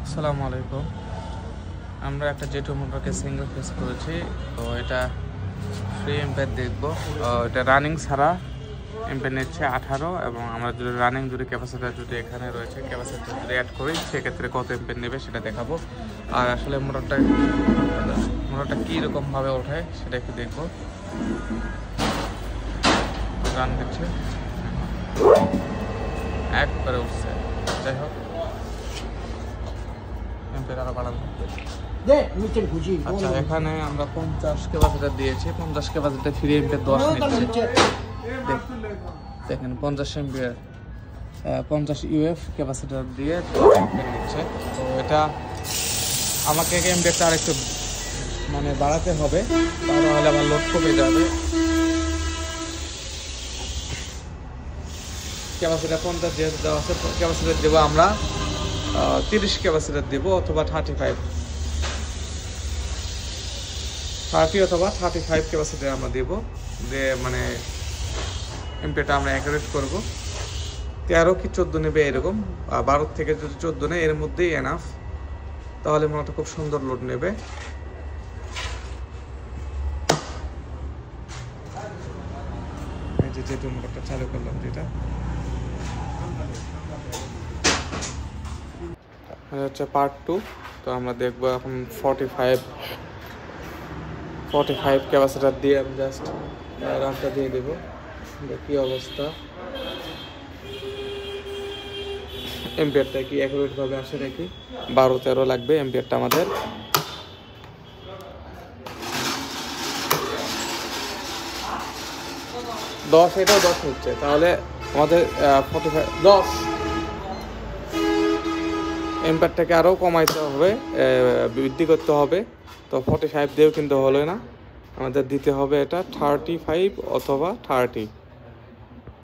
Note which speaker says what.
Speaker 1: আসসালামু আলাইকুম। আমরা একটা জেটু মোটরকে সিঙ্গেল ফেস করেছি, তো এটা ফ্রি এম্পেয়ার দেখবো। এটা রানিং ছাড়া এম্পেয়ার নিচ্ছে 18, এবং আমরা যদি রানিং ক্যাপাসিটার এখানে রয়েছে ক্যাপাসিটার যদি অ্যাড করি সেক্ষেত্রে কত এম্পেয়ার নেবে সেটা দেখাবো। আর আসলে মোটরটা কীরকমভাবে ওঠে সেটা একটু দেখবো। রান দিচ্ছে, একবারে উঠছে। যাই হোক, আরো বাড়ানো। আচ্ছা, এখানে আমরা 50 ক্যাপাসিটার দিয়েছি। 50 ক্যাপাসিটার 3 এম্পিয়ার 10 নিচ্ছে। দেখেন 50 এম্পিয়ার 50 ইউএফ ক্যাপাসিটার দিয়ে 10 এম্পিয়ার নিচ্ছে। তো এটা আমাকে এম্পিয়ারটা আর একটু বাড়াতে হবে, তাহলে আমার লোড কমে যাবে। ক্যাপাসিটার 50 যেহেতু দেওয়া আছে, ক্যাপাসিটার দেবো আমরা 30 ক্যাপাসিটার দেবো, অথবা 30 অথবা 35 ক্যাপাসিটার আমরা দেবো। দিয়ে এমপিটা আমরা অ্যাকুরেট করবো। 13 কি 14 নেবে এরকম, 12 থেকে যদি 14 নেয় এর মধ্যেই এনাফ, তাহলে মোটরটা খুব সুন্দর লোড নেবে। এই যে যেহেতু মোটরটা চালু করলাম, যেটা হচ্ছে পার্ট 2। তো আমরা দেখবো এখন 45 ক্যাপাসিটার দিয়ে আমি জাস্ট রানটা দিয়ে দেবো। কি অবস্থা, এম্পিয়ারটা কি অ্যাকুরেট ভাবে আসে নাকি। 12-13 লাগবে এম্পিয়ারটা আমাদের। এটাও 10 হচ্ছে, তাহলে আমাদের 10 এম্পিয়ারটাকে আরও কমাইতে হবে, বৃদ্ধি করতে হবে। তো 45 দিয়েও কিন্তু হলো না, আমাদের দিতে হবে এটা 35 অথবা 30।